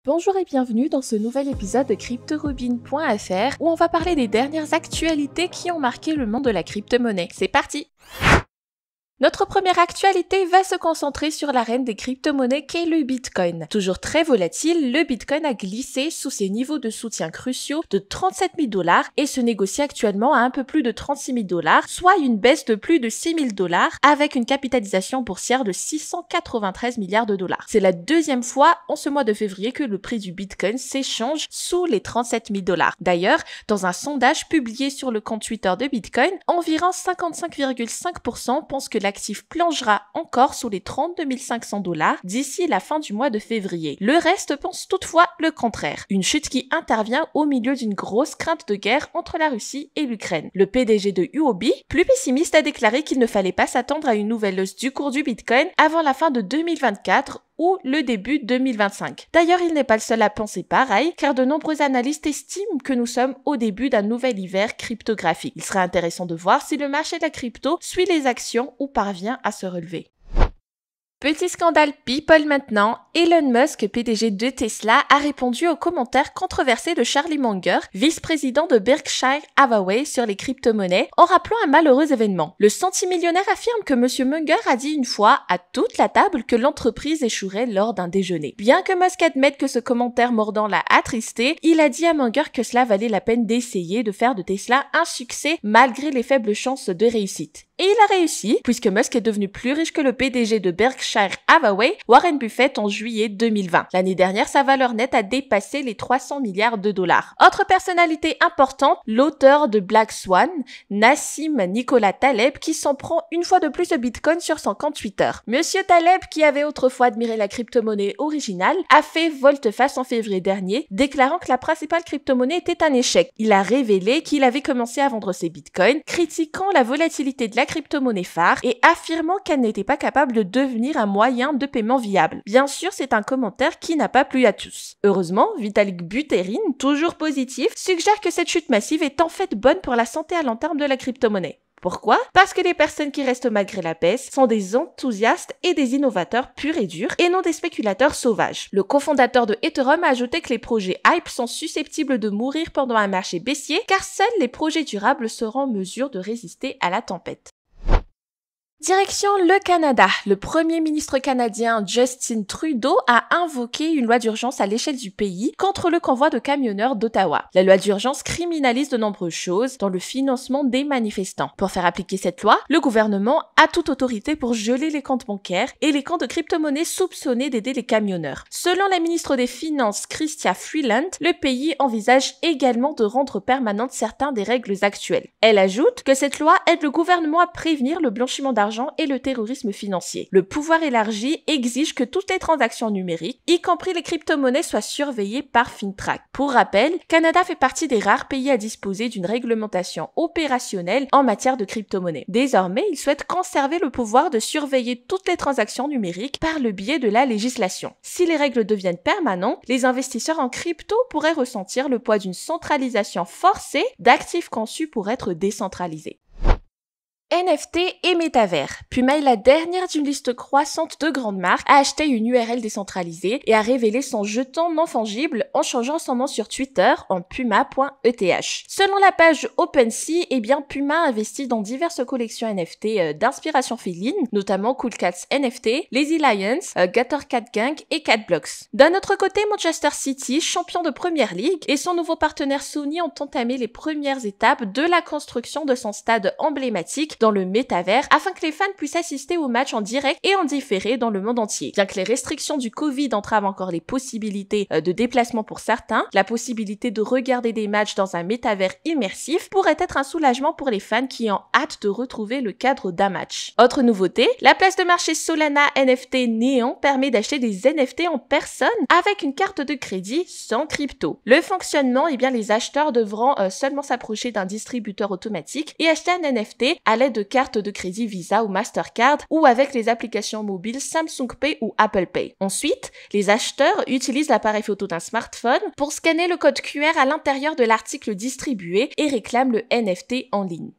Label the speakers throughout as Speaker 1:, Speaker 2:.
Speaker 1: Bonjour et bienvenue dans ce nouvel épisode de CryptoRobin.fr où on va parler des dernières actualités qui ont marqué le monde de la crypto-monnaie. C'est parti! Notre première actualité va se concentrer sur la reine des crypto-monnaies qu'est le Bitcoin. Toujours très volatile, le Bitcoin a glissé sous ses niveaux de soutien cruciaux de 37 000 $ et se négocie actuellement à un peu plus de 36 000 $, soit une baisse de plus de 6 000 $ avec une capitalisation boursière de 693 milliards de dollars. C'est la deuxième fois en ce mois de février que le prix du Bitcoin s'échange sous les 37 000 $. D'ailleurs, dans un sondage publié sur le compte Twitter de Bitcoin, environ 55,5% pensent que l'actif plongera encore sous les 32 500 $ d'ici la fin du mois de février. Le reste pense toutefois le contraire. Une chute qui intervient au milieu d'une grosse crainte de guerre entre la Russie et l'Ukraine. Le PDG de UOB, plus pessimiste, a déclaré qu'il ne fallait pas s'attendre à une nouvelle hausse du cours du Bitcoin avant la fin de 2024 ou le début 2025. D'ailleurs, il n'est pas le seul à penser pareil, car de nombreux analystes estiment que nous sommes au début d'un nouvel hiver cryptographique. Il serait intéressant de voir si le marché de la crypto suit les actions ou parvient à se relever. Petit scandale people maintenant, Elon Musk, PDG de Tesla, a répondu aux commentaires controversés de Charlie Munger, vice-président de Berkshire Hathaway sur les crypto-monnaies, en rappelant un malheureux événement. Le centimillionnaire affirme que Monsieur Munger a dit une fois à toute la table que l'entreprise échouerait lors d'un déjeuner. Bien que Musk admette que ce commentaire mordant l'a attristé, il a dit à Munger que cela valait la peine d'essayer de faire de Tesla un succès malgré les faibles chances de réussite. Et il a réussi, puisque Musk est devenu plus riche que le PDG de Berkshire Hathaway, Warren Buffett, en juillet 2020. L'année dernière, sa valeur nette a dépassé les 300 milliards de dollars. Autre personnalité importante, l'auteur de Black Swan, Nassim Nicolas Taleb, qui s'en prend une fois de plus au Bitcoin sur son compte Twitter. Monsieur Taleb, qui avait autrefois admiré la crypto-monnaie originale, a fait volte-face en février dernier, déclarant que la principale crypto-monnaie était un échec. Il a révélé qu'il avait commencé à vendre ses bitcoins, critiquant la volatilité de la crypto-monnaie phare et affirmant qu'elle n'était pas capable de devenir un moyen de paiement viable. Bien sûr, c'est un commentaire qui n'a pas plu à tous. Heureusement, Vitalik Buterin, toujours positif, suggère que cette chute massive est en fait bonne pour la santé à long terme de la crypto-monnaie. Pourquoi? Parce que les personnes qui restent malgré la baisse sont des enthousiastes et des innovateurs purs et durs et non des spéculateurs sauvages. Le cofondateur de Ethereum a ajouté que les projets hype sont susceptibles de mourir pendant un marché baissier car seuls les projets durables seront en mesure de résister à la tempête. Direction le Canada. Le premier ministre canadien Justin Trudeau a invoqué une loi d'urgence à l'échelle du pays contre le convoi de camionneurs d'Ottawa. La loi d'urgence criminalise de nombreuses choses, dont le financement des manifestants. Pour faire appliquer cette loi, le gouvernement a toute autorité pour geler les comptes bancaires et les comptes de crypto-monnaies soupçonnés d'aider les camionneurs. Selon la ministre des Finances Chrystia Freeland, le pays envisage également de rendre permanentes certaines des règles actuelles. Elle ajoute que cette loi aide le gouvernement à prévenir le blanchiment d'argent et le terrorisme financier. Le pouvoir élargi exige que toutes les transactions numériques, y compris les crypto-monnaies, soient surveillées par FINTRAC. Pour rappel, Canada fait partie des rares pays à disposer d'une réglementation opérationnelle en matière de crypto-monnaies. Désormais, il souhaite conserver le pouvoir de surveiller toutes les transactions numériques par le biais de la législation. Si les règles deviennent permanentes, les investisseurs en crypto pourraient ressentir le poids d'une centralisation forcée d'actifs conçus pour être décentralisés. NFT et métavers. Puma est la dernière d'une liste croissante de grandes marques à acheter une URL décentralisée et a révélé son jeton non fongible en changeant son nom sur Twitter en puma.eth. Selon la page OpenSea, Puma investit dans diverses collections NFT d'inspiration féline, notamment Cool Cats NFT, Lazy Lions, Gator Cat Gang et Catblocks. D'un autre côté, Manchester City, champion de Premier League, et son nouveau partenaire Sony ont entamé les premières étapes de la construction de son stade emblématique dans le métavers afin que les fans puissent assister aux matchs en direct et en différé dans le monde entier. Bien que les restrictions du Covid entravent encore les possibilités de déplacement pour certains, la possibilité de regarder des matchs dans un métavers immersif pourrait être un soulagement pour les fans qui ont hâte de retrouver le cadre d'un match. Autre nouveauté, la place de marché Solana NFT Néon permet d'acheter des NFT en personne avec une carte de crédit sans crypto. Le fonctionnement, les acheteurs devront seulement s'approcher d'un distributeur automatique et acheter un NFT à l'aide de cartes de crédit Visa ou Mastercard ou avec les applications mobiles Samsung Pay ou Apple Pay. Ensuite, les acheteurs utilisent l'appareil photo d'un smartphone pour scanner le code QR à l'intérieur de l'article distribué et réclament le NFT en ligne.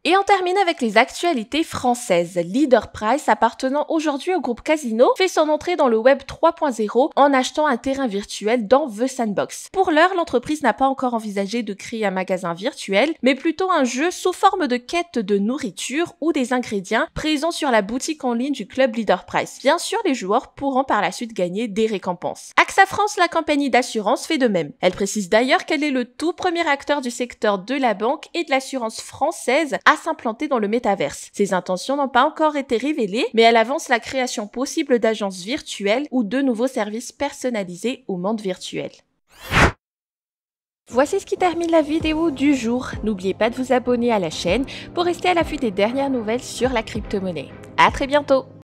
Speaker 1: Et on termine avec les actualités françaises. Leaderprice, appartenant aujourd'hui au groupe Casino, fait son entrée dans le Web 3.0 en achetant un terrain virtuel dans The Sandbox. Pour l'heure, l'entreprise n'a pas encore envisagé de créer un magasin virtuel, mais plutôt un jeu sous forme de quête de nourriture ou des ingrédients présents sur la boutique en ligne du club Leaderprice. Bien sûr, les joueurs pourront par la suite gagner des récompenses. AXA France, la compagnie d'assurance, fait de même. Elle précise d'ailleurs qu'elle est le tout premier acteur du secteur de la banque et de l'assurance française à s'implanter dans le métaverse. Ses intentions n'ont pas encore été révélées, mais elle avance la création possible d'agences virtuelles ou de nouveaux services personnalisés au monde virtuel. Voici ce qui termine la vidéo du jour. N'oubliez pas de vous abonner à la chaîne pour rester à l'affût des dernières nouvelles sur la crypto-monnaie. À très bientôt!